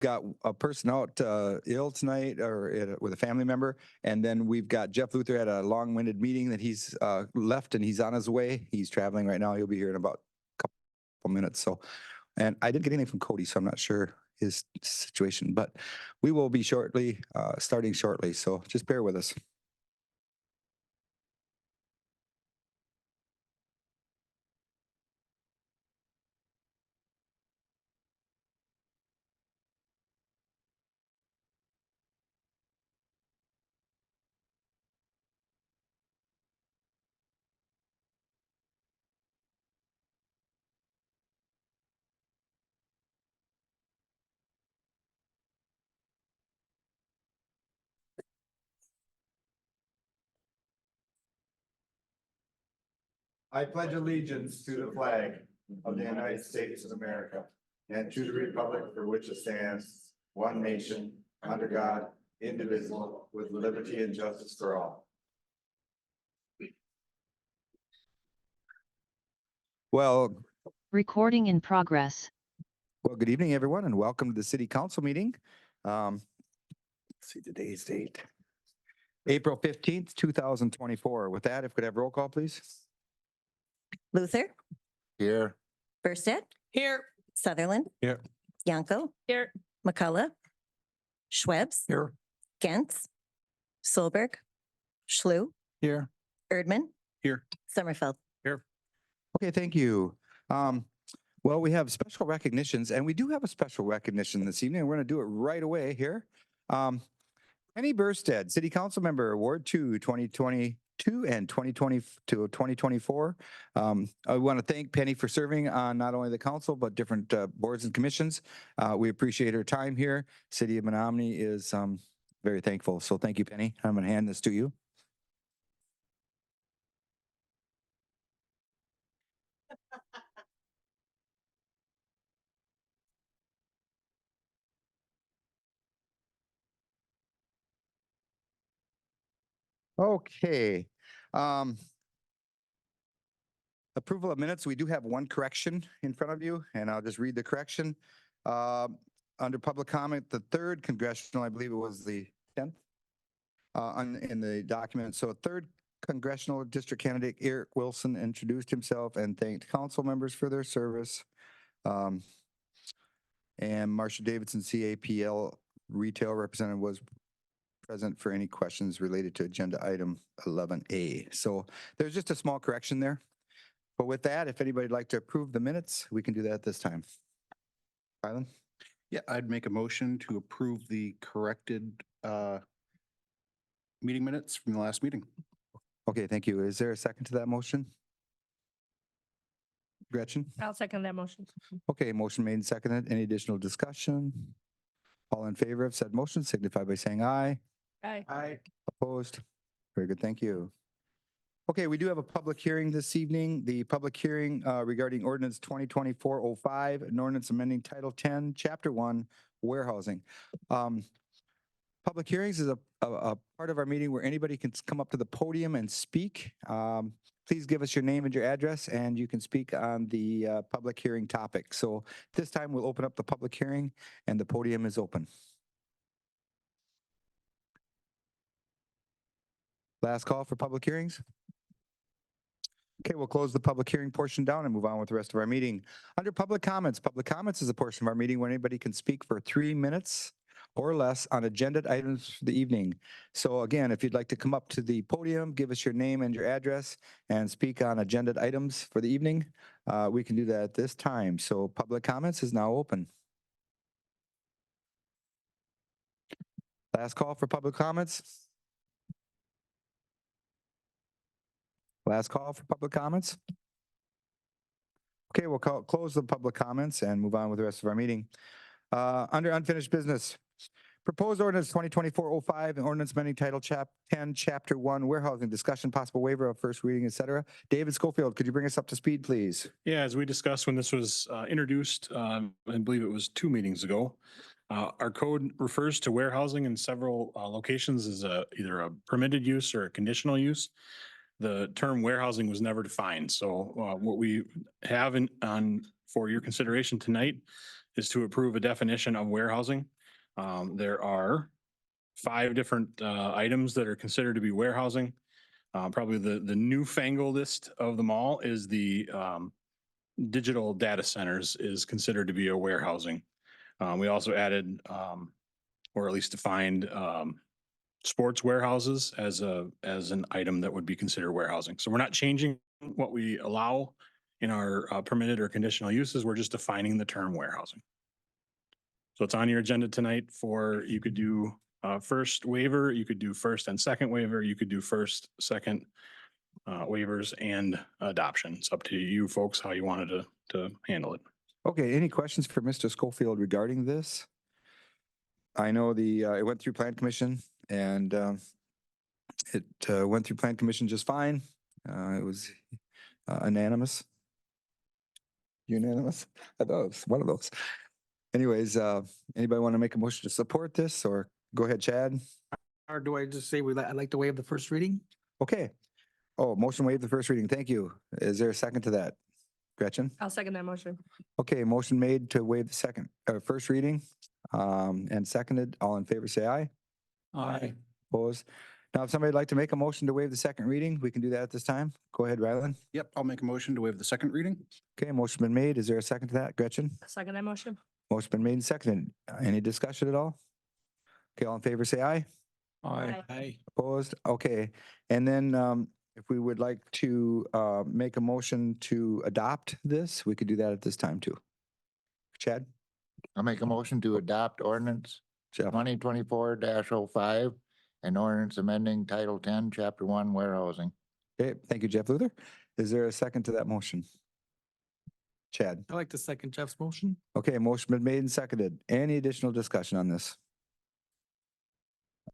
got a person out ill tonight or with a family member. And then we've got Jeff Luther at a long-winded meeting that he's left and he's on his way. He's traveling right now. He'll be here in about a couple minutes. So, and I didn't get anything from Cody, so I'm not sure his situation, but we will be shortly, starting shortly. So just bear with us. I pledge allegiance to the flag of the United States of America and to the republic for which it stands, one nation, under God, indivisible, with liberty and justice for all. Well, Recording in progress. well, good evening, everyone, and welcome to the City Council meeting. Let's see today's date. April 15th, 2024. With that, if we could have roll call, please. Luther, Here. Burstead, Here. Sutherland, Here. Yanko, Here. McCullough, Schwebs, Here. Gentz, Solberg, Schlu, Here. Erdman, Here. Sommerfeld. Here. Okay, thank you. Well, we have special recognitions, and we do have a special recognition this evening. We're going to do it right away here. Penny Burstead, City Council Member, Ward 2, 2022 and 2020 to 2024. I want to thank Penny for serving on not only the council, but different boards and commissions. We appreciate her time here. City of Menomonie is very thankful. So thank you, Penny. I'm going to hand this to you. Okay. Approval of minutes. We do have one correction in front of you, and I'll just read the correction. Under public comment, the third congressional, I believe it was the 10th in the document. So third congressional district candidate Eric Wilson introduced himself and thanked council members for their service. And Marcia Davidson, CAPL retail representative, was present for any questions related to agenda item 11A. So there's just a small correction there. But with that, if anybody'd like to approve the minutes, we can do that at this time. Kylan? Yeah, I'd make a motion to approve the corrected meeting minutes from the last meeting. Okay, thank you. Is there a second to that motion? Gretchen? I'll second that motion. Okay, motion made and seconded. Any additional discussion? All in favor of said motion signify by saying aye. Aye. Aye. Opposed? Very good, thank you. Okay, we do have a public hearing this evening. The public hearing regarding ordinance 2024-05, an ordinance amending Title 10, Chapter 1, warehousing. Public hearings is a part of our meeting where anybody can come up to the podium and speak. Please give us your name and your address, and you can speak on the public hearing topic. So this time we'll open up the public hearing, and the podium is open. Last call for public hearings. Okay, we'll close the public hearing portion down and move on with the rest of our meeting. Under public comments is a portion of our meeting where anybody can speak for 3 minutes or less on agenda items for the evening. So again, if you'd like to come up to the podium, give us your name and your address and speak on agenda items for the evening, we can do that at this time. So public comments is now open. Last call for public comments. Last call for public comments. Okay, we'll close the public comments and move on with the rest of our meeting. Under unfinished business, proposed ordinance 2024-05 and ordinance amending Title 10, Chapter 1, warehousing, discussion, possible waiver of first reading, etc. David Schofield, could you bring us up to speed, please? Yeah, as we discussed when this was introduced, I believe it was 2 meetings ago, our code refers to warehousing in several locations as either a permitted use or a conditional use. The term warehousing was never defined. So what we have for your consideration tonight is to approve a definition of warehousing. There are 5 different items that are considered to be warehousing. Probably the newfanglest of them all is the digital data centers is considered to be a warehousing. We also added, or at least defined, sports warehouses as an item that would be considered warehousing. So we're not changing what we allow in our permitted or conditional uses. We're just defining the term warehousing. So it's on your agenda tonight for, you could do first waiver, you could do first and second waiver, you could do first, second waivers and adoption. It's up to you folks how you wanted to handle it. Okay, any questions for Mr. Schofield regarding this? I know it went through Plan Commission and it went through Plan Commission just fine. It was unanimous. Unanimous? I thought it was one of those. Anyways, anybody want to make a motion to support this or go ahead, Chad? Or do I just say I'd like to waive the first reading? Okay. Oh, motion waive the first reading. Thank you. Is there a second to that? Gretchen? I'll second that motion. Okay, motion made to waive the first reading and seconded. All in favor, say aye. Aye. Opposed? Now, if somebody'd like to make a motion to waive the second reading, we can do that at this time. Go ahead, Ryland. Yep, I'll make a motion to waive the second reading. Okay, motion been made. Is there a second to that? Gretchen? I'll second that motion. Motion been made and seconded. Any discussion at all? Okay, all in favor, say aye. Aye. Aye. Opposed? Okay. And then if we would like to make a motion to adopt this, we could do that at this time too. Chad? I'll make a motion to adopt ordinance Jeff? 2024-05 and ordinance amending Title 10, Chapter 1, warehousing. Okay, thank you, Jeff Luther. Is there a second to that motion? Chad? I like to second Jeff's motion. Okay, motion been made and seconded. Any additional discussion on this?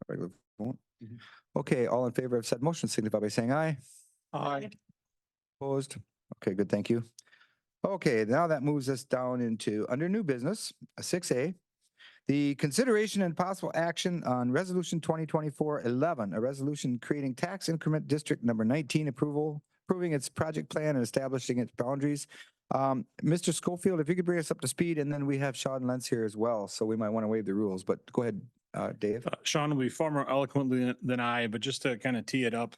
Regular vote. Okay, all in favor of said motion signify by saying aye. Aye. Opposed? Okay, good, thank you. Okay, now that moves us down into under new business, 6A. The consideration and possible action on resolution 2024-11, a resolution creating tax increment district number 19 approving its project plan and establishing its boundaries. Mr. Schofield, if you could bring us up to speed, and then we have Sean Lentz here as well, so we might want to waive the rules, but go ahead, Dave. Sean will be far more eloquently than I, but just to kind of tee it up,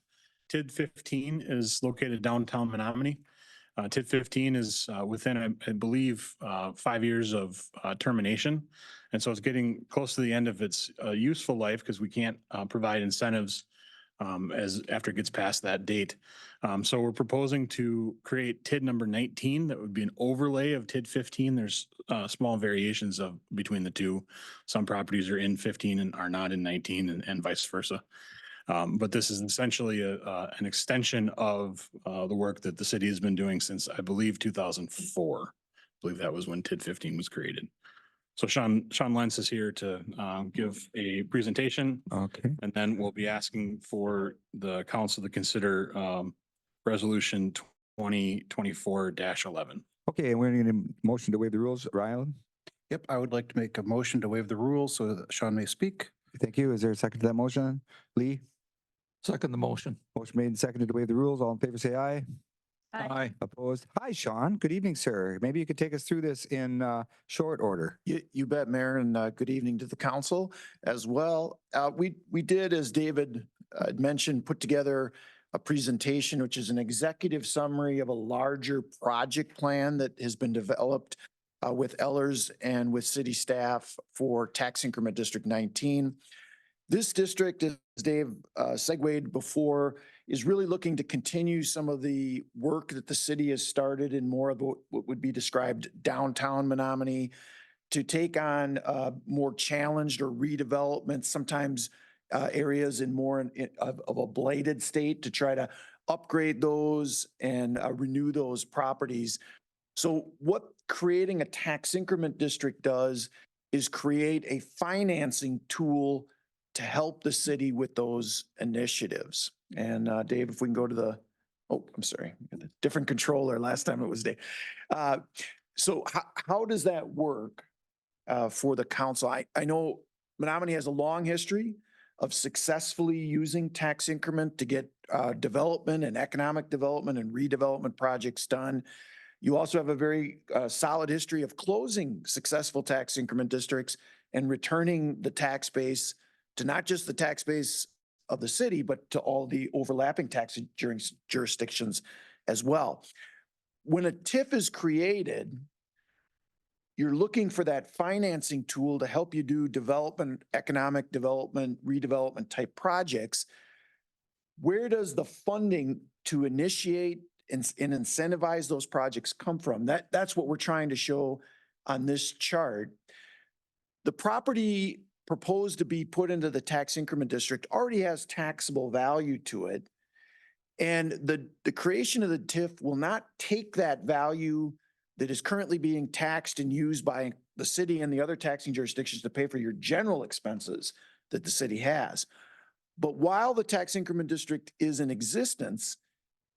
TID 15 is located downtown Menomonie. TID 15 is within, I believe, 5 years of termination. And so it's getting close to the end of its useful life because we can't provide incentives as after it gets past that date. So we're proposing to create TID number 19. That would be an overlay of TID 15. There's small variations of between the two. Some properties are in 15 and are not in 19 and vice versa. But this is essentially an extension of the work that the city has been doing since, I believe, 2004. I believe that was when TID 15 was created. So Sean Lentz is here to give a presentation, Okay. and then we'll be asking for the council to consider resolution 2024-11. Okay, and we're going to need a motion to waive the rules. Ryland? Yep, I would like to make a motion to waive the rules so that Sean may speak. Thank you. Is there a second to that motion? Lee? Second the motion. Motion made and seconded to waive the rules. All in favor, say aye. Aye. Opposed? Hi, Sean. Good evening, sir. Maybe you could take us through this in short order. You bet, Mayor, and good evening to the council as well. We did, as David mentioned, put together a presentation, which is an executive summary of a larger project plan that has been developed with Ellers and with city staff for tax increment District 19. This district, as Dave segued before, is really looking to continue some of the work that the city has started in more of what would be described downtown Menomonie, to take on more challenged or redevelopment, sometimes areas in more of a blighted state, to try to upgrade those and renew those properties. So what creating a tax increment district does is create a financing tool to help the city with those initiatives. And Dave, if we can go to the, oh, I'm sorry, different controller. Last time it was Dave. So how does that work for the council? I know Menomonie has a long history of successfully using tax increment to get development and economic development and redevelopment projects done. You also have a very solid history of closing successful tax increment districts and returning the tax base to not just the tax base of the city, but to all the overlapping tax jurisdictions as well. When a TIF is created, you're looking for that financing tool to help you do development, economic development, redevelopment type projects. Where does the funding to initiate and incentivize those projects come from? That's what we're trying to show on this chart. The property proposed to be put into the tax increment district already has taxable value to it. And the creation of the TIF will not take that value that is currently being taxed and used by the city and the other taxing jurisdictions to pay for your general expenses that the city has. But while the tax increment district is in existence,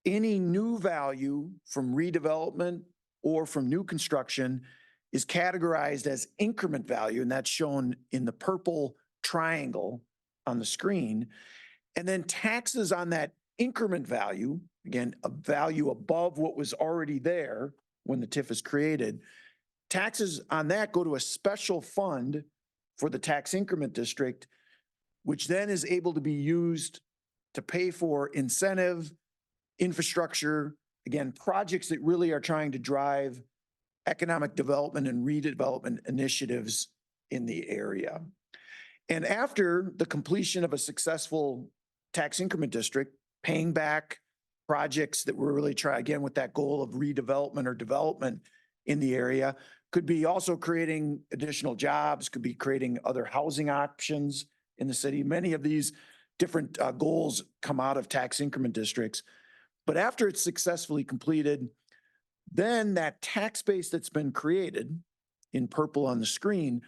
any new value from redevelopment or from new construction is categorized as increment value, and that's shown in the purple triangle on the screen. And then taxes on that increment value, again, a value above what was already there when the TIF is created, taxes on that go to a special fund for the tax increment district, which then is able to be used to pay for incentive, infrastructure, again, projects that really are trying to drive economic development and redevelopment initiatives in the area. And after the completion of a successful tax increment district, paying back projects that were really trying, again, with that goal of redevelopment or development in the area, could be also creating additional jobs, could be creating other housing options in the city. Many of these different goals come out of tax increment districts. But after it's successfully completed, then that tax base that's been created in purple on the screen,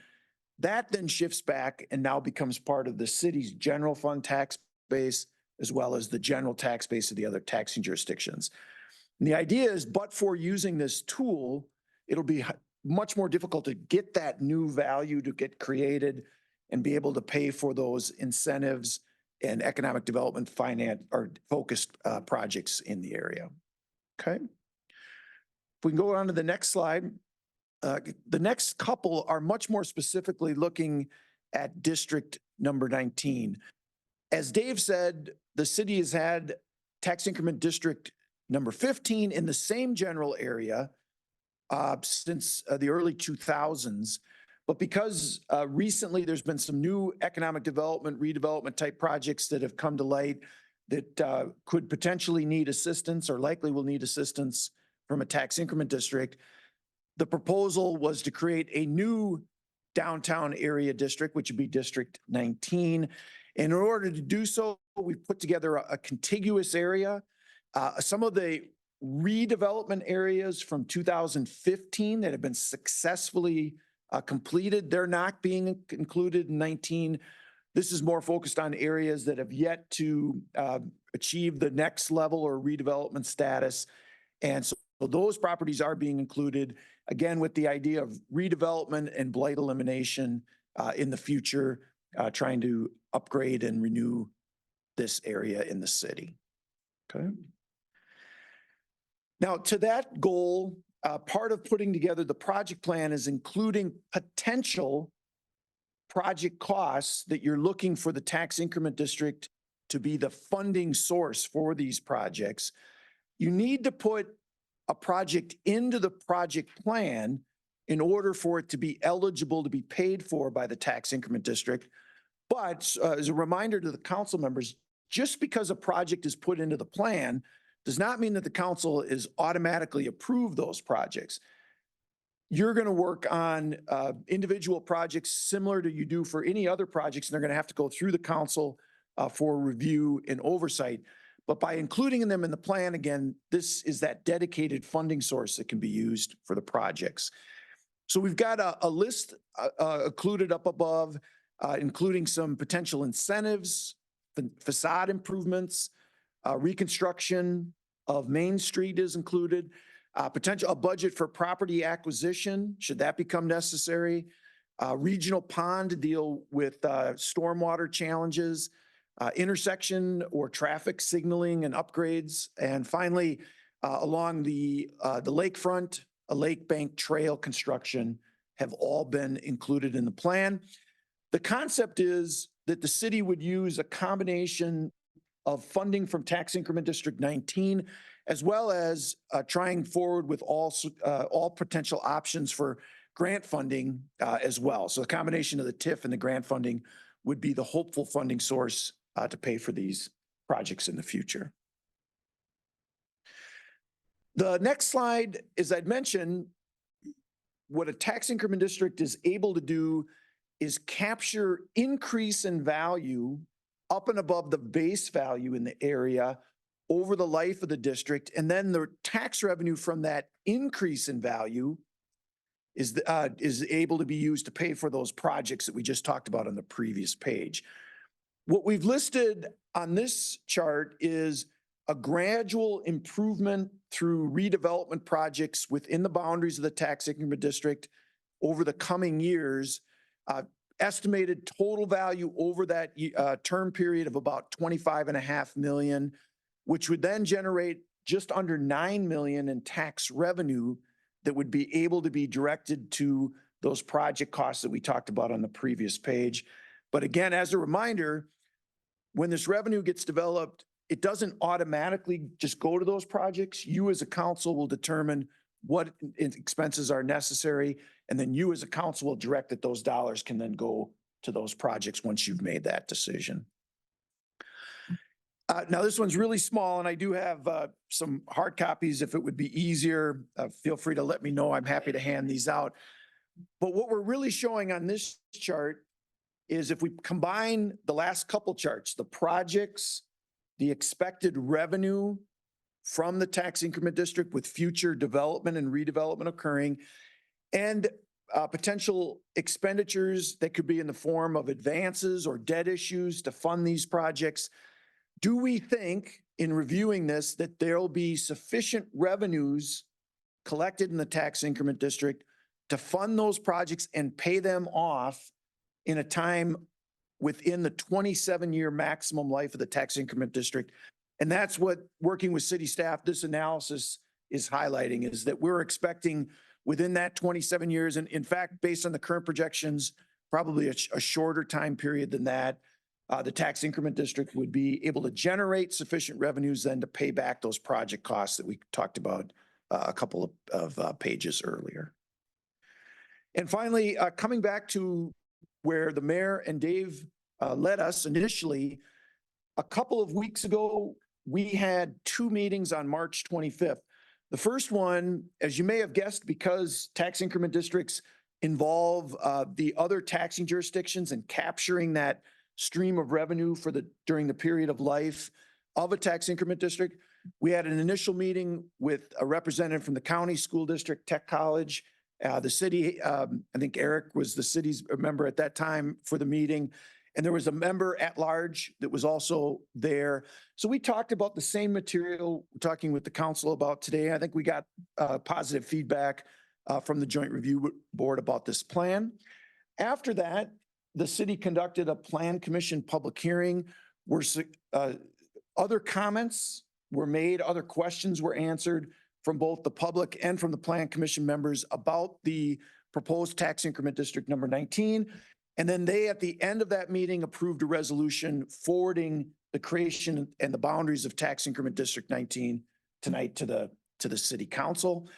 that then shifts back and now becomes part of the city's general fund tax base, as well as the general tax base of the other taxing jurisdictions. And the idea is, but for using this tool, it'll be much more difficult to get that new value to get created and be able to pay for those incentives and economic development finance or focused projects in the area. Okay. If we can go on to the next slide, the next couple are much more specifically looking at district number 19. As Dave said, the city has had tax increment district number 15 in the same general area since the early 2000s. But because recently there's been some new economic development, redevelopment type projects that have come to light that could potentially need assistance or likely will need assistance from a tax increment district, the proposal was to create a new downtown area district, which would be District 19. And in order to do so, we've put together a contiguous area. Some of the redevelopment areas from 2015 that have been successfully completed, they're not being included in 19. This is more focused on areas that have yet to achieve the next level or redevelopment status. And so those properties are being included, again, with the idea of redevelopment and blight elimination in the future, trying to upgrade and renew this area in the city. Okay. Now, to that goal, part of putting together the project plan is including potential project costs that you're looking for the tax increment district to be the funding source for these projects. You need to put a project into the project plan in order for it to be eligible to be paid for by the tax increment district. But as a reminder to the council members, just because a project is put into the plan does not mean that the council is automatically approve those projects. You're going to work on individual projects similar to you do for any other projects, and they're going to have to go through the council for review and oversight. But by including them in the plan, again, this is that dedicated funding source that can be used for the projects. So we've got a list included up above, including some potential incentives, facade improvements, reconstruction of Main Street is included, a budget for property acquisition, should that become necessary, regional pond to deal with stormwater challenges, intersection or traffic signaling and upgrades, and finally, along the lakefront, a lake bank trail construction have all been included in the plan. The concept is that the city would use a combination of funding from tax increment District 19, as well as trying forward with all potential options for grant funding as well. So a combination of the TIF and the grant funding would be the hopeful funding source to pay for these projects in the future. The next slide, as I'd mentioned, what a tax increment district is able to do is capture increase in value up and above the base value in the area over the life of the district. And then the tax revenue from that increase in value is able to be used to pay for those projects that we just talked about on the previous page. What we've listed on this chart is a gradual improvement through redevelopment projects within the boundaries of the tax increment district over the coming years, estimated total value over that term period of about 25.5 million, which would then generate just under 9 million in tax revenue that would be able to be directed to those project costs that we talked about on the previous page. But again, as a reminder, when this revenue gets developed, it doesn't automatically just go to those projects. You as a council will determine what expenses are necessary, and then you as a council will direct that those dollars can then go to those projects once you've made that decision. Now, this one's really small, and I do have some hard copies. If it would be easier, feel free to let me know. I'm happy to hand these out. But what we're really showing on this chart is if we combine the last couple charts, the projects, the expected revenue from the tax increment district with future development and redevelopment occurring, and potential expenditures that could be in the form of advances or debt issues to fund these projects. Do we think in reviewing this that there'll be sufficient revenues collected in the tax increment district to fund those projects and pay them off in a time within the 27-year maximum life of the tax increment district? And that's what, working with city staff, this analysis is highlighting, is that we're expecting within that 27 years, and in fact, based on the current projections, probably a shorter time period than that, the tax increment district would be able to generate sufficient revenues then to pay back those project costs that we talked about a couple of pages earlier. And finally, coming back to where the mayor and Dave led us initially, a couple of weeks ago, we had two meetings on March 25th. The first one, as you may have guessed, because tax increment districts involve the other taxing jurisdictions and capturing that stream of revenue for during the period of life of a tax increment district, we had an initial meeting with a representative from the county school district, Tech College, the city. I think Eric was the city's member at that time for the meeting. And there was a member at large that was also there. So we talked about the same material we're talking with the council about today. I think we got positive feedback from the Joint Review Board about this plan. After that, the city conducted a plan commission public hearing where other comments were made, other questions were answered from both the public and from the plan commission members about the proposed tax increment district number 19. And then they, at the end of that meeting, approved a resolution forwarding the creation and the boundaries of tax increment district 19 tonight to the city council.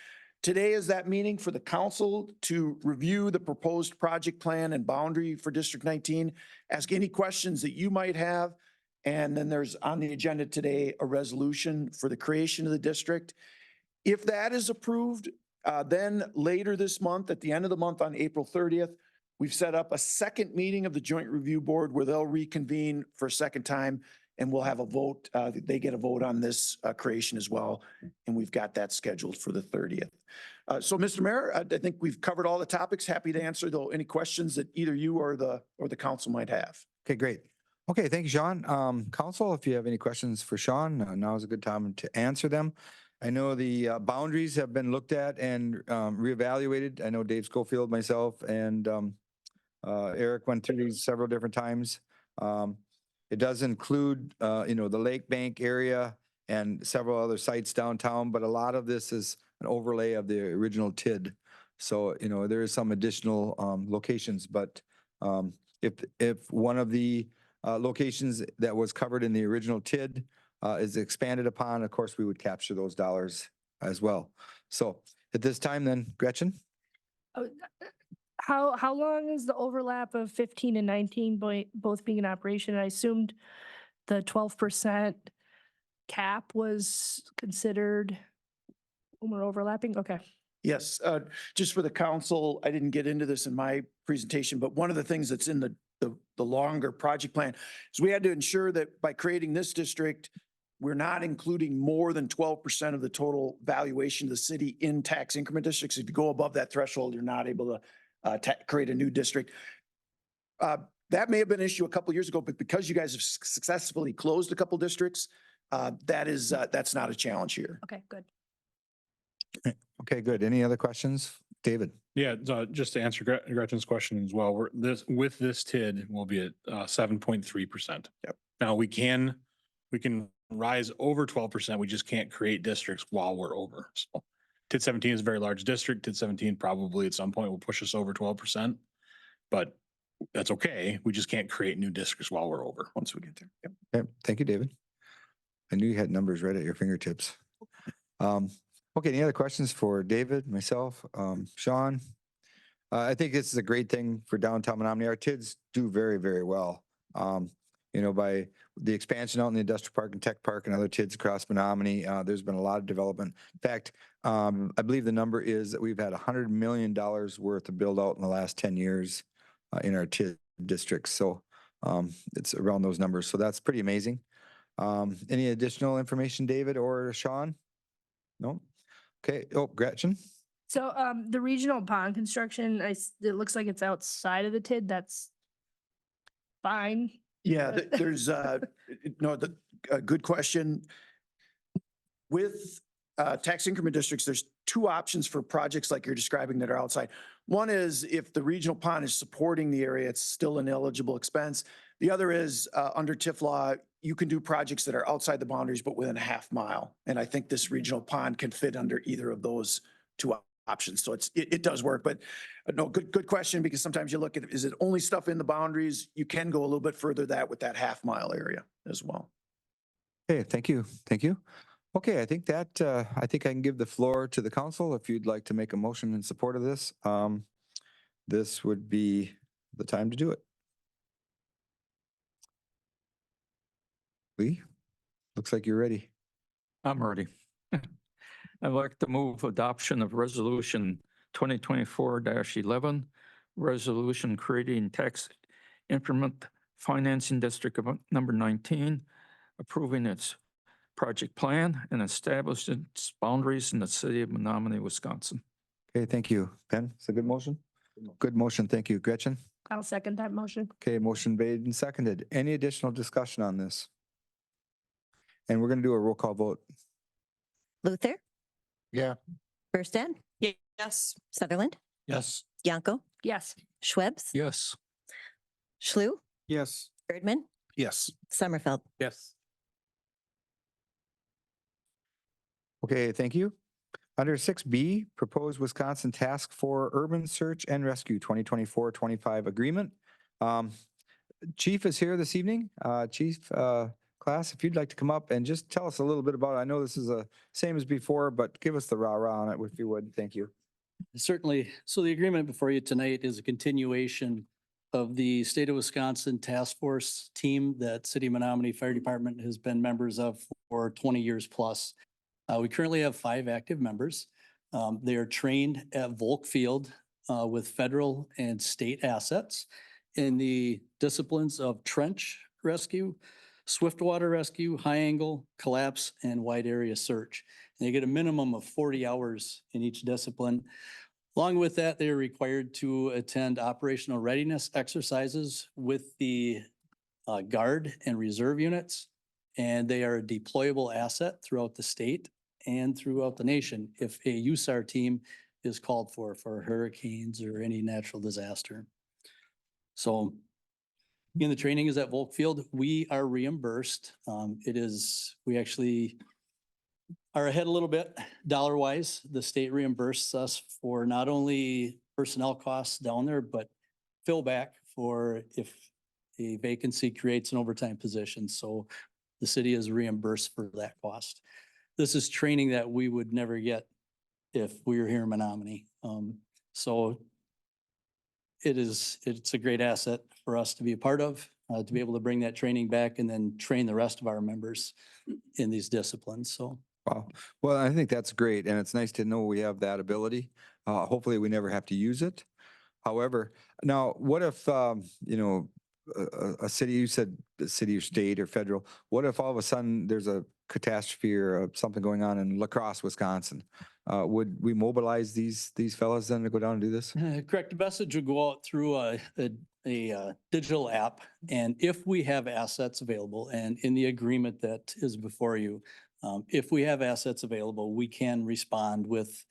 Today is that meeting for the council to review the proposed project plan and boundary for District 19, ask any questions that you might have. And then there's on the agenda today a resolution for the creation of the district. If that is approved, then later this month, at the end of the month on April 30th, we've set up a second meeting of the Joint Review Board where they'll reconvene for a second time and we'll have a vote. They get a vote on this creation as well. And we've got that scheduled for the 30th. So Mr. Mayor, I think we've covered all the topics. Happy to answer any questions that either you or the council might have. Okay, great. Okay, thank you, Sean. Council, if you have any questions for Sean, now is a good time to answer them. I know the boundaries have been looked at and reevaluated. I know Dave Schofield, myself, and Eric went through these several different times. It does include, the lake bank area and several other sites downtown, but a lot of this is an overlay of the original TID. So, you know, there is some additional locations, but if one of the locations that was covered in the original TID is expanded upon, of course, we would capture those dollars as well. So at this time then, Gretchen? How long is the overlap of 15 and 19 both being in operation? I assumed the 12% cap was considered when we're overlapping. Okay. Yes, just for the council, I didn't get into this in my presentation, but one of the things that's in the longer project plan is we had to ensure that by creating this district, we're not including more than 12% of the total valuation of the city in tax increment districts. If you go above that threshold, you're not able to create a new district. That may have been an issue a couple years ago, but because you guys have successfully closed a couple districts, that's not a challenge here. Okay, good. Okay, good. Any other questions? David? Yeah, just to answer Gretchen's question as well, with this TID, we'll be at 7.3%. Yep. Now, we can rise over 12%. We just can't create districts while we're over. So TID 17 is a very large district. TID 17 probably at some point will push us over 12%, but that's okay. We just can't create new districts while we're over. Once we get there. Yep. Okay, thank you, David. I knew you had numbers right at your fingertips. Okay, any other questions for David, myself, Sean? I think this is a great thing for downtown Menomonie. Our kids do very, very well. You know, by the expansion out in the industrial park and tech park and other kids across Menomonie, there's been a lot of development. In fact, I believe the number is that we've had $100 million worth of build out in the last 10 years in our TID districts. So it's around those numbers. So that's pretty amazing. Any additional information, David or Sean? No? Okay. Oh, Gretchen? So the regional pond construction, it looks like it's outside of the TID. That's fine. Yeah, there's a good question. With tax increment districts, there's two options for projects like you're describing that are outside. One is if the regional pond is supporting the area, it's still an eligible expense. The other is under TIF law, you can do projects that are outside the boundaries, but within a half mile. And I think this regional pond can fit under either of those two options. So it does work, but no, good question, because sometimes you look at, is it only stuff in the boundaries? You can go a little bit further that with that half mile area as well. Okay, thank you. Thank you. Okay, I think I can give the floor to the council if you'd like to make a motion in support of this. This would be the time to do it. Lee, looks like you're ready. I'm ready. I'd like to move adoption of resolution 2024-11, resolution creating tax increment financing district of number 19, approving its project plan and establishing its boundaries in the city of Menomonie, Wisconsin. Okay, thank you. Ben, it's a good motion? Good motion. Thank you. Gretchen? I'll second that motion. Okay, motion made and seconded. Any additional discussion on this? And we're going to do a roll call vote. Luther, Yeah. Berstad, Yes. Sutherland, Yes. Yanko, Yes. Schwebs, Yes. Schlü, Yes. Erdman, Yes. Summerfeld. Yes. Okay, thank you. Under 6B, proposed Wisconsin Task for Urban Search and Rescue 2024-25 agreement. Chief is here this evening. Chief Class, if you'd like to come up and just tell us a little bit about it. I know this is the same as before, but give us the rah-rah on it if you would. Thank you. Certainly. So the agreement before you tonight is a continuation of the state of Wisconsin task force team that City of Menomonie Fire Department has been members of for 20 years plus. We currently have 5 active members. They are trained at Volk Field with federal and state assets in the disciplines of trench rescue, swift water rescue, high angle, collapse, and wide area search. And they get a minimum of 40 hours in each discipline. Along with that, they are required to attend operational readiness exercises with the Guard and Reserve units. And they are a deployable asset throughout the state and throughout the nation if a USAR team is called for hurricanes or any natural disaster. So again, the training is at Volk Field. We are reimbursed. We actually are ahead a little bit dollar wise. The state reimbursed us for not only personnel costs down there, but fill back for if a vacancy creates an overtime position. So the city is reimbursed for that cost. This is training that we would never get if we were here in Menomonie. So it's a great asset for us to be a part of, to be able to bring that training back and then train the rest of our members in these disciplines. So. Wow. Well, I think that's great. And it's nice to know we have that ability. Hopefully we never have to use it. However, now what if, a city, you said the city or state or federal, what if all of a sudden there's a catastrophe or something going on in La Crosse, Wisconsin? Would we mobilize these fellows then to go down and do this? Correct. The message would go out through a digital app. And if we have assets available and in the agreement that is before you, if we have assets available, we can respond with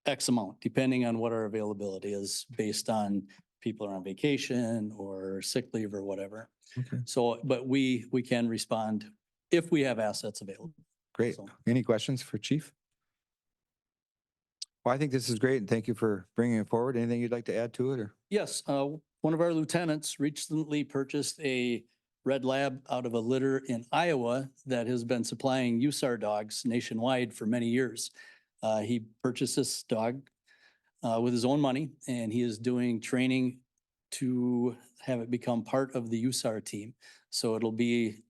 X amount, depending on what our availability is based on people are on vacation or sick leave or whatever. Okay. So, but we can respond if we have assets available. Great. So- Any questions for Chief? Well, I think this is great and thank you for bringing it forward. Anything you'd like to add to it or? Yes, one of our lieutenants recently purchased a red lab out of a litter in Iowa that has been supplying USAR dogs nationwide for many years. He purchased this dog with his own money, and he is doing training to have it become part of the USAR team. So it'll be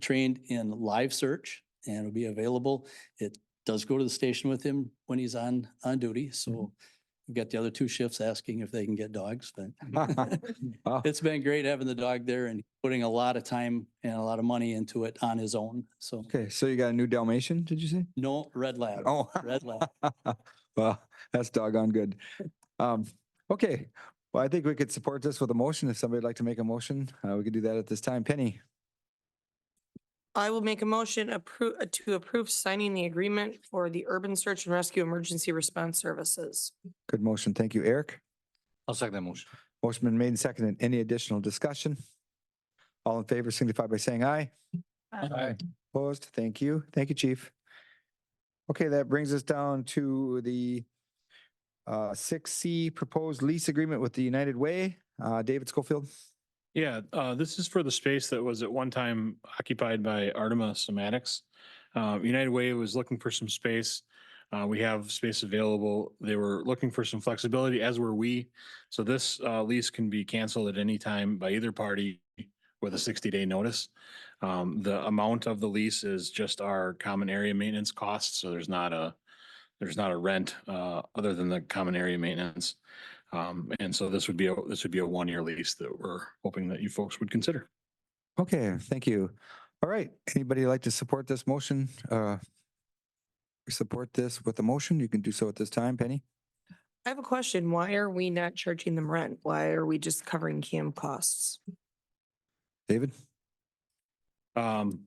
trained in live search and it'll be available. It does go to the station with him when he's on duty. So we've got the other two shifts asking if they can get dogs, but Wow. it's been great having the dog there and putting a lot of time and a lot of money into it on his own. So Okay, so you got a new Dalmatian, did you say? no red lab. Oh. Red lab. Well, that's doggone good. Okay, well, I think we could support this with a motion. If somebody'd like to make a motion, we could do that at this time. Penny, I will make a motion to approve signing the agreement for the Urban Search and Rescue Emergency Response Services. good motion. Thank you. Eric? I'll second that motion. Motion been made and seconded. Any additional discussion? All in favor signify by saying aye. Aye. Opposed? Thank you. Thank you, Chief. Okay, that brings us down to the 6C proposed lease agreement with the United Way. David Schofield? Yeah, this is for the space that was at one time occupied by Artema Somatics. United Way was looking for some space. We have space available. They were looking for some flexibility, as were we. So this lease can be canceled at any time by either party with a 60-day notice. The amount of the lease is just our common area maintenance costs. So there's not a rent other than the common area maintenance. And so this would be a 1-year lease that we're hoping that you folks would consider. Okay, thank you. All right, anybody like to support this motion? Support this with a motion? You can do so at this time. Penny? I have a question. Why are we not charging them rent? Why are we just covering CAM costs? David? Um,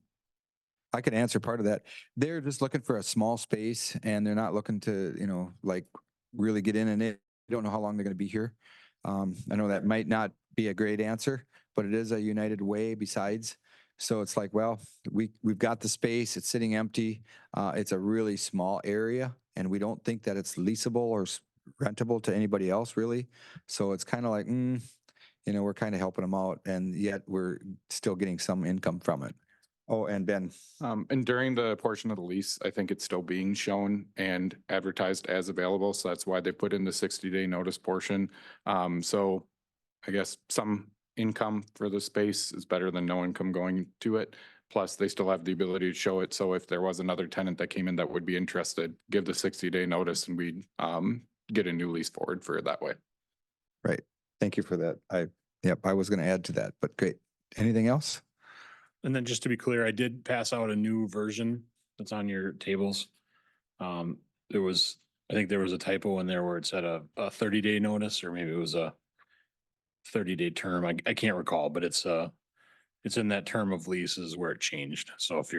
I can answer part of that. They're just looking for a small space and they're not looking to, like really get in it. They don't know how long they're going to be here. I know that might not be a great answer, but it is a United Way besides. So it's like, well, we've got the space, it's sitting empty. It's a really small area and we don't think that it's leasable or rentable to anybody else really. So it's kind of like, we're kind of helping them out and yet we're still getting some income from it. Oh, and Ben. And during the portion of the lease, I think it's still being shown and advertised as available. So that's why they put in the 60-day notice portion. So I guess some income for the space is better than no income going to it. Plus, they still have the ability to show it. So if there was another tenant that came in that would be interested, give the 60-day notice and we'd get a new lease forward for it that way. Right. Thank you for that. I was going to add to that, but great. Anything else? And then just to be clear, I did pass out a new version that's on your tables. I think there was a typo in there where it said a 30-day notice, or maybe it was a 30-day term. I can't recall, but it's in that term of leases where it changed. So if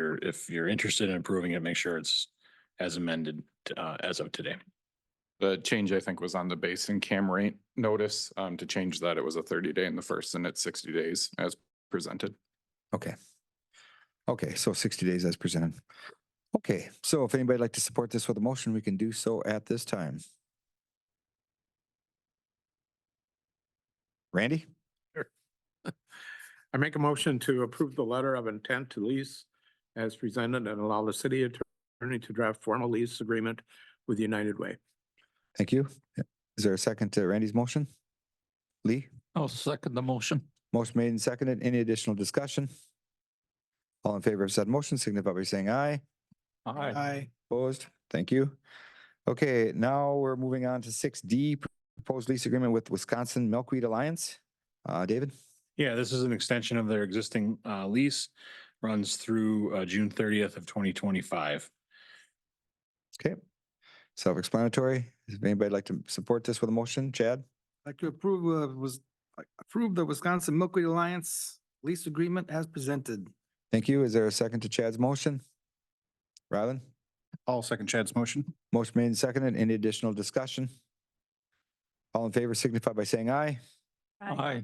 you're interested in approving it, make sure it's as amended as of today. The change, I think, was on the base and cam rate notice. To change that, it was a 30-day in the first and it's 60 days as presented. Okay. Okay, so 60 days as presented. Okay, so if anybody'd like to support this with a motion, we can do so at this time. Randy? I make a motion to approve the letter of intent to lease as presented and allow the city attorney to draft formal lease agreement with United Way. Thank you. Is there a second to Randy's motion? Lee? I'll second the motion. Motion made and seconded. Any additional discussion? All in favor of said motion signify by saying aye. Aye. Opposed? Thank you. Okay, now we're moving on to 6D, proposed lease agreement with Wisconsin Milkweed Alliance. David? Yeah, this is an extension of their existing lease, runs through June 30th of 2025. Okay. Self-explanatory. If anybody like to support this with a motion, Chad? Like to approve the Wisconsin Milkweed Alliance lease agreement as presented. Thank you. Is there a second to Chad's motion? Rylan? I'll second Chad's motion. Motion made and seconded. Any additional discussion? All in favor signify by saying aye. Aye.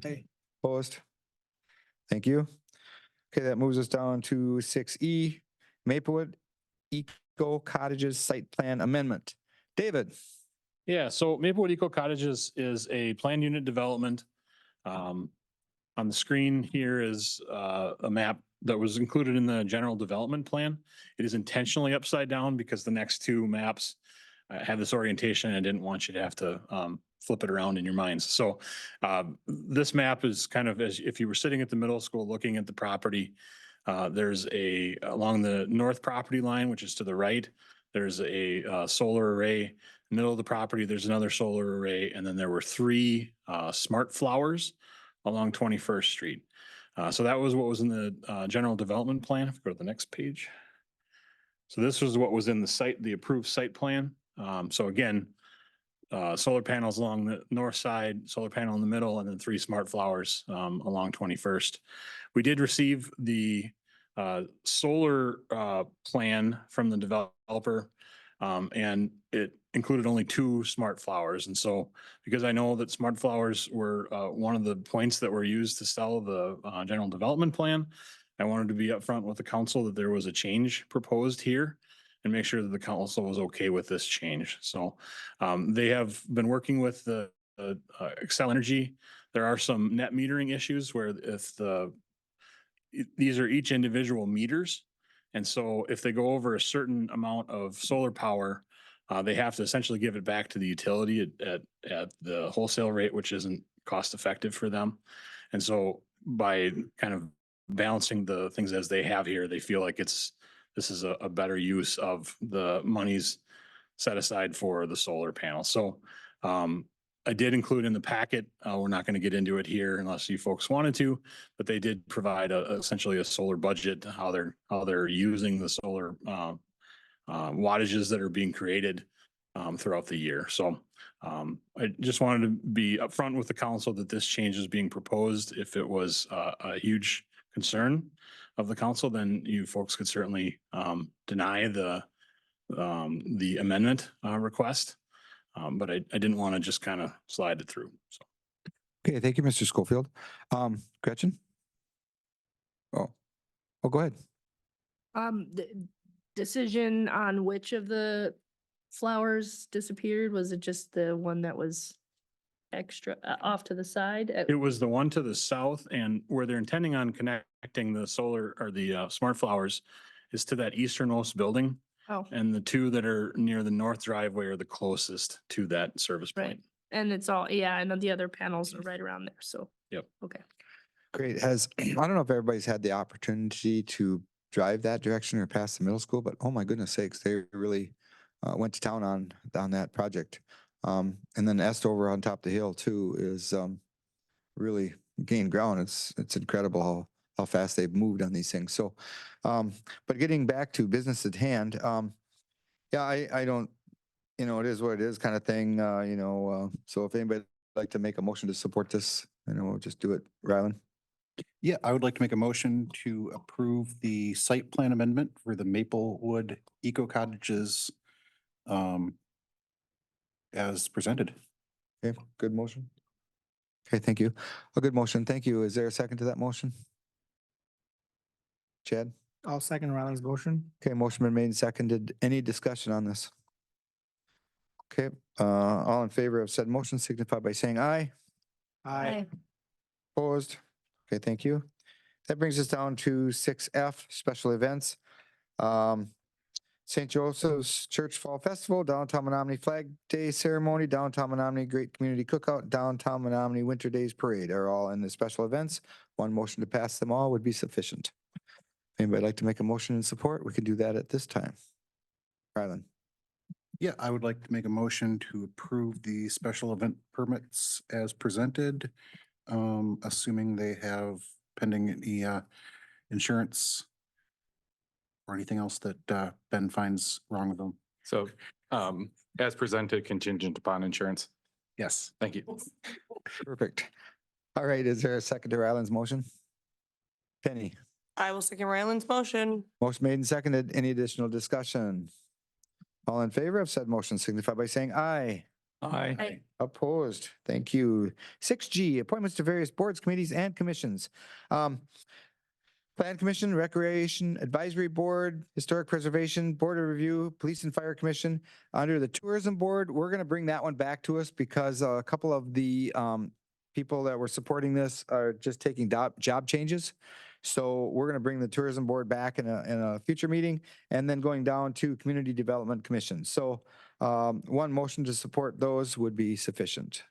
Opposed? Thank you. Okay, that moves us down to 6E, Maplewood Eco Cottages Site Plan Amendment. David? Yeah, so Maplewood Eco Cottages is a planned unit development. On the screen here is a map that was included in the general development plan. It is intentionally upside down because the next two maps have this orientation and I didn't want you to have to flip it around in your minds. So this map is kind of as if you were sitting at the middle school looking at the property. There's along the north property line, which is to the right, there's a solar array. Middle of the property, there's another solar array, and then there were three smart flowers along 21st Street. So that was what was in the general development plan. If we go to the next page. So this was what was in the approved site plan. So again, solar panels along the north side, solar panel in the middle, and then three smart flowers along 21st. We did receive the solar plan from the developer, and it included only two smart flowers. And so because I know that smart flowers were one of the points that were used to sell the general development plan, I wanted to be upfront with the council that there was a change proposed here and make sure that the council was okay with this change. So they have been working with the Excel Energy. There are some net metering issues where if these are each individual meters. And so if they go over a certain amount of solar power, they have to essentially give it back to the utility at the wholesale rate, which isn't cost effective for them. And so by kind of balancing the things as they have here, they feel like this is a better use of the monies set aside for the solar panel. So I did include in the packet, we're not going to get into it here unless you folks wanted to, but they did provide essentially a solar budget, how they're using the solar wattages that are being created throughout the year. So I just wanted to be upfront with the council that this change is being proposed. If it was a huge concern of the council, then you folks could certainly deny the amendment request. But I didn't want to just kind of slide it through. So. Okay, thank you, Mr. Schofield. Gretchen? Oh, go ahead. The decision on which of the flowers disappeared, was it just the one that was extra off to the side? It was the one to the south, and where they're intending on connecting the solar or the smart flowers is to that easternmost building. Oh, And the two that are near the north driveway are the closest to that service right. point. And it's all, yeah, and the other panels are right around there, so. Yep. Okay. Great. I don't know if everybody's had the opportunity to drive that direction or past the middle school, but oh my goodness sakes, they really went to town on that project. And then Estover on top of the hill too is really gained ground. It's incredible how fast they've moved on these things. So, but getting back to business at hand, yeah, I don't, it is what it is kind of thing, so if anybody would like to make a motion to support this, we'll just do it. Rylan? Yeah, I would like to make a motion to approve the site plan amendment for the Maplewood Eco Cottages as presented. Okay, good motion. Okay, thank you. A good motion. Thank you. Is there a second to that motion? Chad? I'll second Riley's motion. Okay, motion been made and seconded. Any discussion on this? Okay, all in favor of said motion signify by saying aye. Aye. Opposed? Okay, thank you. That brings us down to 6F, special events. St. Joseph's Church Fall Festival, Downtown Menomonie Flag Day Ceremony, Downtown Menomonie Great Community Cookout, Downtown Menomonie Winter Days Parade are all in the special events. One motion to pass them all would be sufficient. Anybody like to make a motion in support? We can do that at this time. Ryland. Yeah, I would like to make a motion to approve the special event permits as presented, assuming they have pending any insurance or anything else that Ben finds wrong with them. So as presented, contingent upon insurance. Yes. Thank you. Perfect. All right, is there a second to Ryland's motion? Penny, I will second Ryland's motion. motion made and seconded. Any additional discussion? All in favor of said motion signify by saying aye. Aye. Opposed? Thank you. 6G, appointments to various boards, committees, and commissions. Plan Commission, Recreation Advisory Board, Historic Preservation, Board of Review, Police and Fire Commission. Under the Tourism Board, we're going to bring that one back to us because a couple of the people that were supporting this are just taking job changes. So we're going to bring the Tourism Board back in a future meeting and then going down to Community Development Commission. So one motion to support those would be sufficient.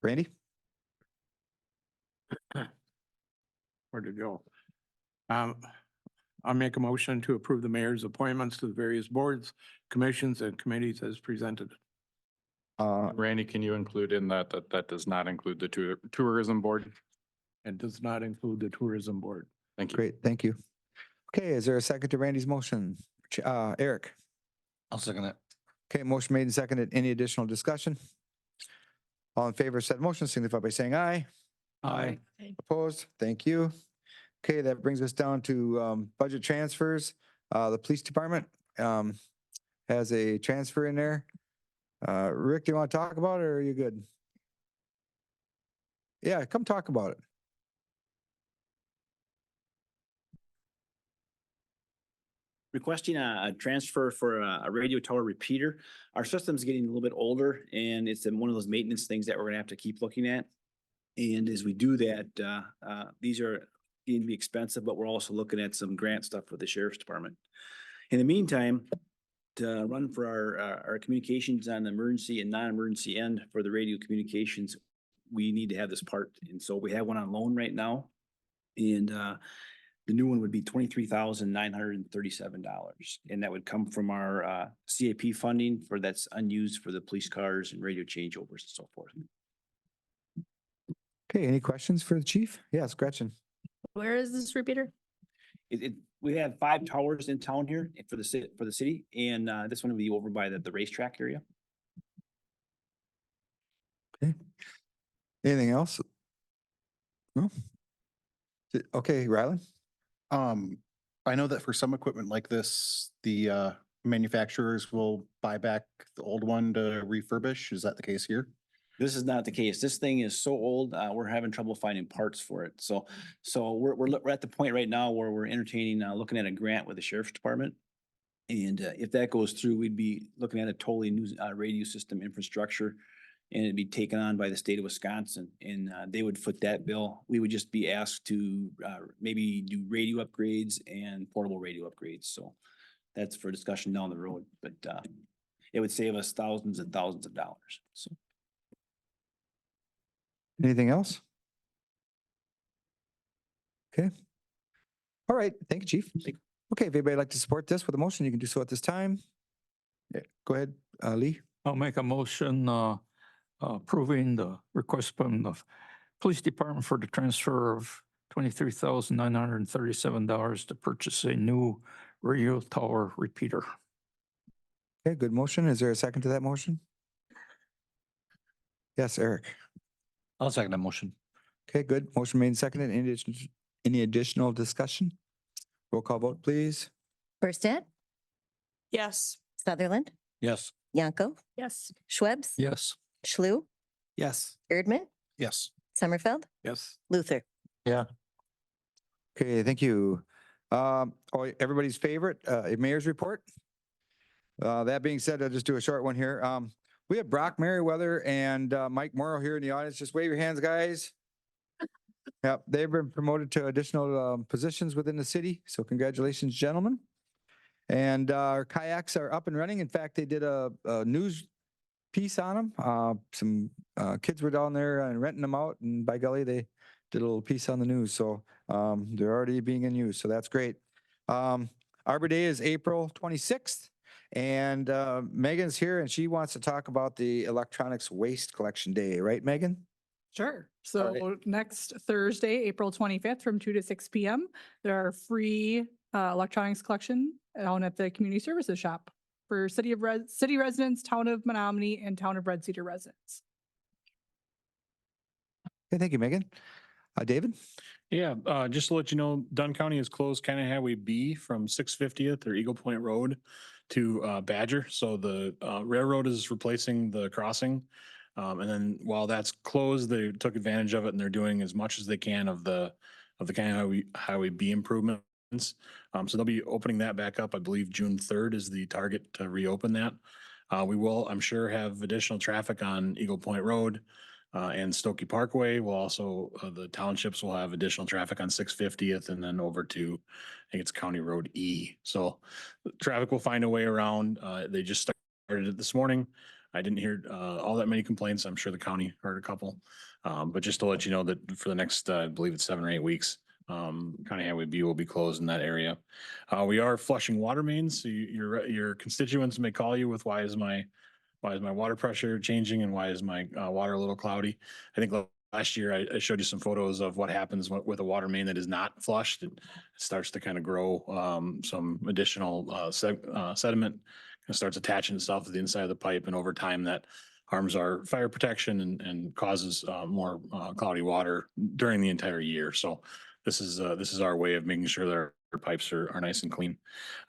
Randy? Where'd it go? I'll make a motion to approve the mayor's appointments to the various boards, commissions, and committees as presented. Randy, can you include in that that does not include the tourism board? And does not include the tourism board. Thank you. Great, thank you. Okay, is there a second to Randy's motion? Eric? I'll second that. Okay, motion made and seconded. Any additional discussion? All in favor of said motion signify by saying aye. Aye. Opposed? Thank you. Okay, that brings us down to budget transfers. The police department has a transfer in there. Rick, do you want to talk about it or are you good? Yeah, come talk about it. Requesting a transfer for a radio tower repeater. Our system's getting a little bit older and it's one of those maintenance things that we're gonna have to keep looking at. And as we do that, these are going to be expensive, but we're also looking at some grant stuff for the sheriff's department. In the meantime, to run for our communications on the emergency and non-emergency end for the radio communications, we need to have this part. And so we have one on loan right now. And the new one would be $23,937. And that would come from our CAP funding that's unused for the police cars and radio changeovers and so forth. Okay, any questions for the chief? Yes, Gretchen. Where is this repeater? We have 5 towers in town here for the city, and this one will be over by the racetrack area. Okay. Anything else? No? Okay, Ryland? I know that for some equipment like this, the manufacturers will buy back the old one to refurbish. Is that the case here? This is not the case. This thing is so old, we're having trouble finding parts for it. So we're at the point right now where we're entertaining, looking at a grant with the sheriff's department. And if that goes through, we'd be looking at a totally new radio system infrastructure. And it'd be taken on by the state of Wisconsin and they would foot that bill. We would just be asked to maybe do radio upgrades and portable radio upgrades. So that's for discussion down the road, but it would save us thousands and thousands of dollars. So. Anything else? Okay. All right. Thank you, Chief. Okay, if anybody would like to support this with a motion, you can do so at this time. Yeah, go ahead, Lee. I'll make a motion approving the request from the police department for the transfer of $23,937 to purchase a new radio tower repeater. Okay, good motion. Is there a second to that motion? Yes, Eric. I'll second that motion. Okay, good. Motion made and seconded. Any additional discussion? Roll call vote, please. Firsthand, Yes. Sutherland, Yes. Yanko, Yes. Schwebs, Yes. Schlü, Yes. Erdmann, Yes. Summerfeld, Yes. Luther. Yeah. Okay, thank you. Everybody's favorite, mayor's report. That being said, I'll just do a short one here. We have Brock Merriweather and Mike Morrow here in the audience. Just wave your hands, guys. Yep, they've been promoted to additional positions within the city. So congratulations, gentlemen. And our kayaks are up and running. In fact, they did a news piece on them. Some kids were down there and renting them out, and by golly, they did a little piece on the news. So they're already being in use. So that's great. Arbor Day is April 26th. And Megan's here and she wants to talk about the electronics waste collection day, right, Megan? Sure. So next Thursday, April 25th from 2 to 6 p.m., there are free electronics collection down at the community services shop for city residents, town of Menomonie, and town of Red Cedar residents. Okay, thank you, Megan. David? Yeah, just to let you know, Dunn County is closed kind of Highway B from 650th or Eagle Point Road to Badger. So the railroad is replacing the crossing. And then while that's closed, they took advantage of it and they're doing as much as they can of the kind of Highway B improvements. So they'll be opening that back up. I believe June 3rd is the target to reopen that. We will, I'm sure, have additional traffic on Eagle Point Road and Stokey Parkway. Will also, the townships will have additional traffic on 650th and then over to, I think it's County Road E. So traffic will find a way around. They just started it this morning. I didn't hear all that many complaints. I'm sure the county heard a couple. But just to let you know that for the next, I believe it's 7 or 8 weeks, County Highway B will be closed in that area. We are flushing water mains. So your constituents may call you with why is my water pressure changing and why is my water a little cloudy? I think last year I showed you some photos of what happens with a water main that is not flushed. It starts to kind of grow some additional sediment and starts attaching itself to the inside of the pipe. And over time that harms our fire protection and causes more cloudy water during the entire year. So this is our way of making sure that our pipes are nice and clean.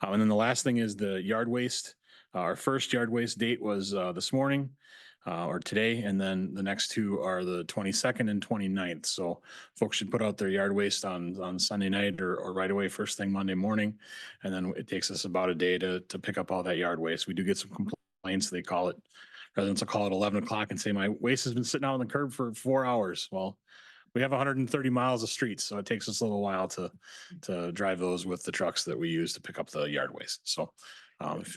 And then the last thing is the yard waste. Our first yard waste date was this morning or today, and then the next two are the 22nd and 29th. So folks should put out their yard waste on Sunday night or right away first thing Monday morning. And then it takes us about a day to pick up all that yard waste. We do get some complaints. They call it, residents will call it 11 o'clock and say, my waste has been sitting out on the curb for 4 hours. Well, we have 130 miles of streets, so it takes us a little while to drive those with the trucks that we use to pick up the yard waste. So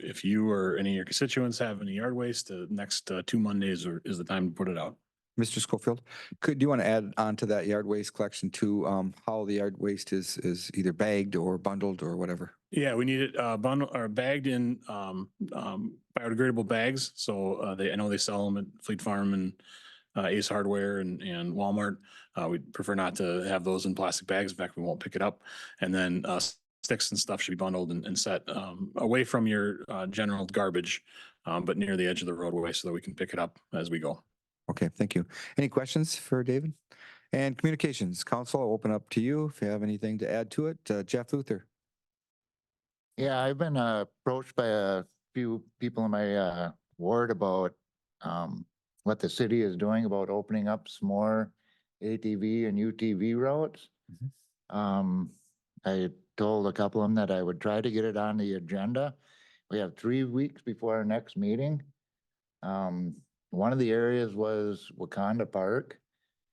if you or any of your constituents have any yard waste, the next 2 Mondays is the time to put it out. Mr. Schofield, do you want to add on to that yard waste collection to how the yard waste is either bagged or bundled or whatever? Yeah, we need it bundled or bagged in biodegradable bags. So I know they sell them at Fleet Farm and Ace Hardware and Walmart. We prefer not to have those in plastic bags. In fact, we won't pick it up. And then sticks and stuff should be bundled and set away from your general garbage, but near the edge of the roadway so that we can pick it up as we go. Okay, thank you. Any questions for David? And communications, council, I'll open up to you if you have anything to add to it. Jeff Luther. Yeah, I've been approached by a few people in my ward about what the city is doing about opening up some more ATV and UTV routes. I told a couple of them that I would try to get it on the agenda. We have 3 weeks before our next meeting. One of the areas was Wakanda Park.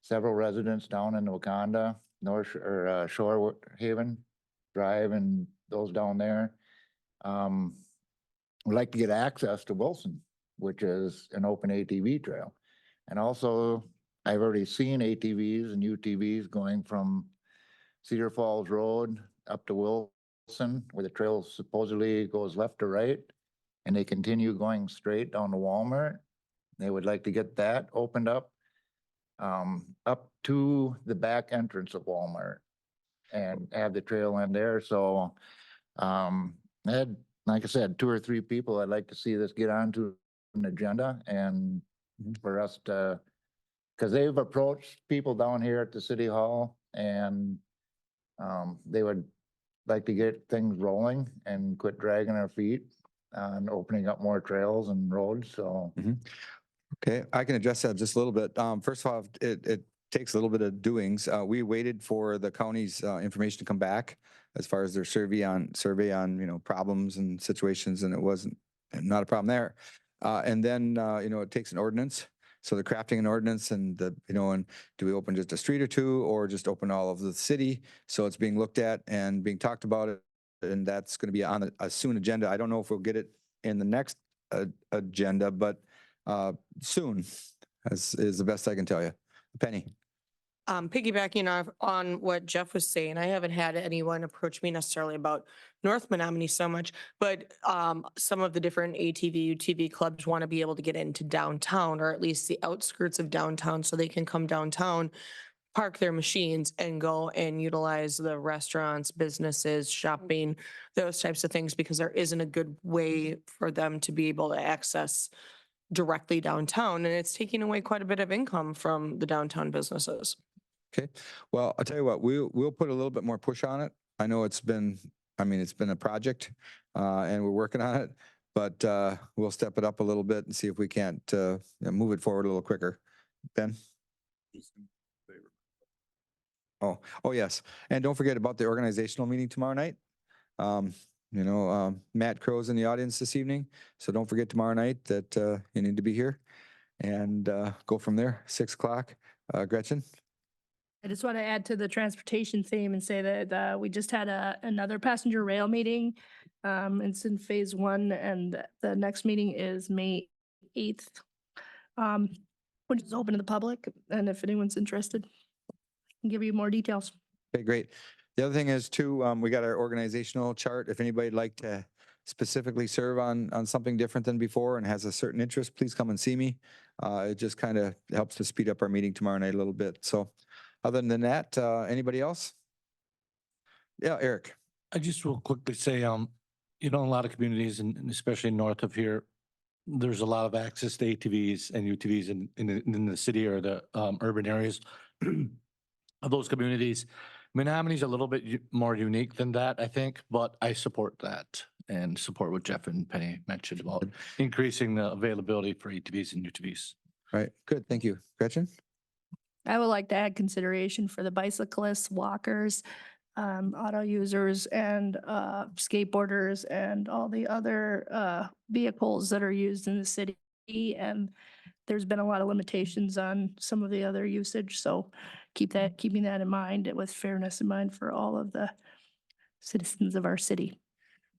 Several residents down in Wakanda, Shore Haven Drive and those down there would like to get access to Wilson, which is an open ATV trail. And also, I've already seen ATVs and UTVs going from Cedar Falls Road up to Wilson, where the trail supposedly goes left to right, and they continue going straight down to Walmart. They would like to get that opened up to the back entrance of Walmart and have the trail in there. So I had, like I said, 2 or 3 people I'd like to see this get onto an agenda and for us to, because they've approached people down here at the city hall and they would like to get things rolling and quit dragging our feet on opening up more trails and roads. So Okay, I can address that just a little bit. First of all, it takes a little bit of doings. We waited for the county's information to come back as far as their survey on, you know, problems and situations, and it wasn't, not a problem there. And then, you know, it takes an ordinance. So the crafting an ordinance and the, you know, and do we open just a street or two or just open all of the city? So it's being looked at and being talked about, and that's going to be on a soon agenda. I don't know if we'll get it in the next agenda, but soon is the best I can tell you. Penny. Piggybacking off on what Jeff was saying, I haven't had anyone approach me necessarily about North Menomonie so much, but some of the different ATV, UTV clubs want to be able to get into downtown, or at least the outskirts of downtown, so they can come downtown, park their machines and go and utilize the restaurants, businesses, shopping, those types of things, because there isn't a good way for them to be able to access directly downtown, and it's taking away quite a bit of income from the downtown businesses. Okay. Well, I'll tell you what, we'll put a little bit more push on it. I know it's been a project, and we're working on it, but we'll step it up a little bit and see if we can't move it forward a little quicker. Ben? Oh, yes. And don't forget about the organizational meeting tomorrow night. You know, Matt Crow's in the audience this evening, so don't forget tomorrow night that you need to be here, and go from there, 6 o'clock. Gretchen? I just want to add to the transportation theme and say that we just had another passenger rail meeting. It's in phase 1, and the next meeting is May 8th, which is open to the public. And if anyone's interested, I can give you more details. Okay, great. The other thing is too, we got our organizational chart. If anybody'd like to specifically serve on something different than before and has a certain interest, please come and see me. It just kind of helps to speed up our meeting tomorrow night a little bit. So other than that, anybody else? Yeah, Eric. I just will quickly say, you know, in a lot of communities and especially north of here, there's a lot of access to ATVs and UTVs in the city or the urban areas of those communities. Menominee's a little bit more unique than that, I think, but I support that and support what Jeff and Penny mentioned about increasing the availability for ATVs and UTVs. Right, good, thank you. Gretchen? I would like to add consideration for the bicyclists, walkers, auto users, and skateboarders, and all the other vehicles that are used in the city. And there's been a lot of limitations on some of the other usage, so keeping that in mind, with fairness in mind for all of the citizens of our city.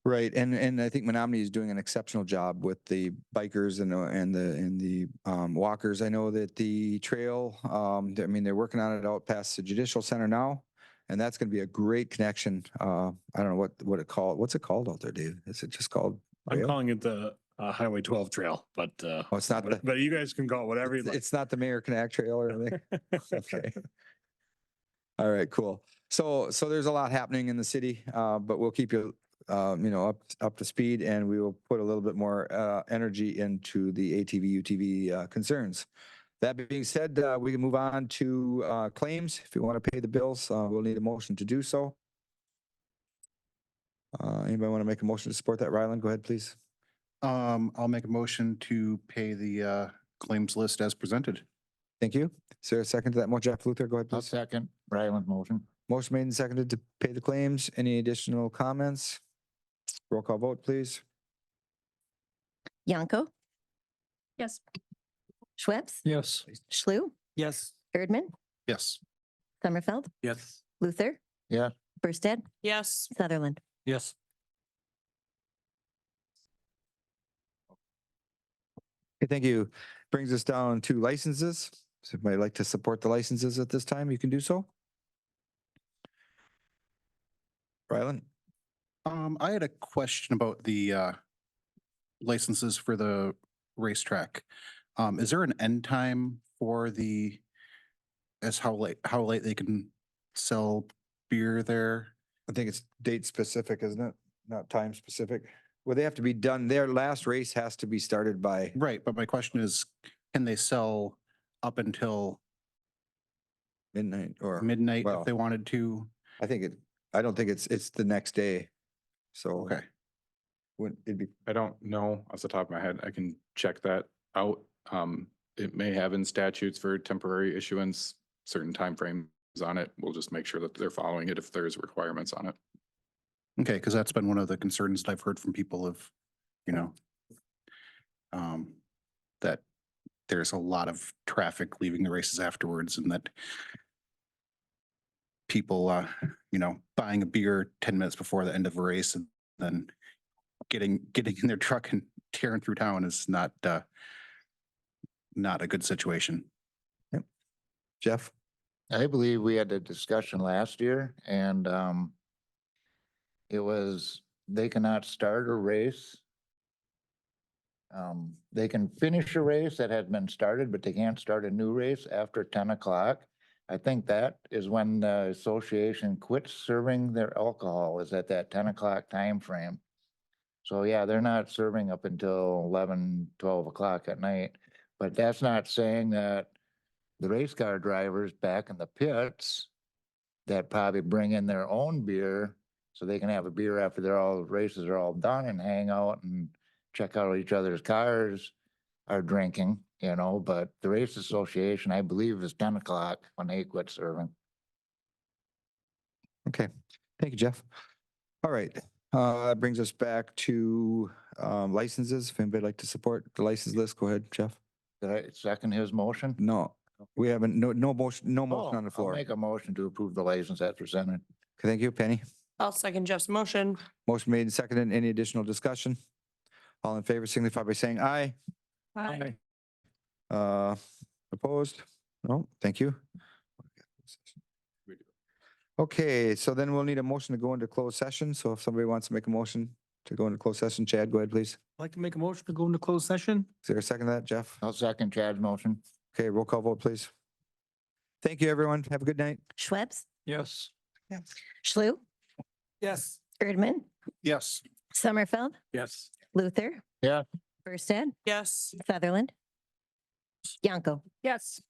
Right, and I think Menomonie is doing an exceptional job with the bikers and the walkers. I know that the trail, I mean, they're working on it out past the Judicial Center now, and that's going to be a great connection. I don't know what it called. What's it called out there, Dave? Is it just called? I'm rail? calling it the Highway 12 trail, but Oh, it's not the. but you guys can call it whatever you like. It's not the Mayor Connect Trail or anything. Okay. All right, cool. So there's a lot happening in the city, but we'll keep you, you know, up to speed, and we will put a little bit more energy into the ATV, UTV concerns. That being said, we can move on to claims. If you want to pay the bills, we'll need a motion to do so. Anybody want to make a motion to support that? Ryland, go ahead, please. I'll make a motion to pay the claims list as presented. Thank you. Is there a second to that motion? Jeff Luther, go ahead, I'll please. second Ryland's motion. Motion made and seconded to pay the claims. Any additional comments? Roll call vote, please. Yanko, Yes. Schweppes, Yes. Schlue, Yes. Erdman, Yes. Summerfeld, Yes. Luther. Yeah. Firstad, Yes. Sutherland. Yes. Okay, thank you. Brings us down to licenses. So if anybody like to support the licenses at this time, you can do so. Ryland? I had a question about the licenses for the racetrack. Is there an end time for how late they can sell beer there? I think it's date specific, isn't it? Not time specific. Well, they have to be done. Their last race has to be started by. Right, but my question is, can they sell up until Midnight or midnight well, if they wanted to? I don't think it's the next day. So. Okay. Wouldn't it'd be, I don't know off the top of my head. I can check that out. It may have in statutes for temporary issuance certain timeframes on it. We'll just make sure that they're following it if there's requirements on it. Okay, because that's been one of the concerns that I've heard from people of, you know, that there's a lot of traffic leaving the races afterwards and that people, you know, buying a beer 10 minutes before the end of a race and then getting in their truck and tearing through town is not a good situation. Jeff? I believe we had a discussion last year and it was, they cannot start a race. They can finish a race that has been started, but they can't start a new race after 10 o'clock. I think that is when the association quits serving their alcohol, is at that 10 o'clock time frame. So yeah, they're not serving up until 11, 12 o'clock at night. But that's not saying that the race car drivers back in the pits that probably bring in their own beer so they can have a beer after races are all done and hang out and check out each other's cars are drinking, you know, but the race association, I believe, is 10 o'clock when they quit serving. Okay, thank you, Jeff. All right, that brings us back to licenses. If anybody would like to support the license list, go ahead, Jeff. Did I second his motion? No, we haven't, no motion on the I'll floor. Okay, make a motion to approve the license as presented. thank you, Penny. I'll second Jeff's motion. Motion made and seconded. Any additional discussion? All in favor signify by saying aye. Aye. Opposed? No, thank you. Okay, so then we'll need a motion to go into closed session. So if somebody wants to make a motion to go into closed session, Chad, go ahead, please. I'd like to make a motion to go into closed session. Is there a second to that, Jeff? I'll second Chad's motion. Okay, roll call vote, please. Thank you, everyone. Have a good night. Schweppes, Yes. Schlue, Yes. Erdman, Yes. Sommerfeld, Yes. Luther. Yeah. Firstad, Yes. Sutherland, Yanko. Yes.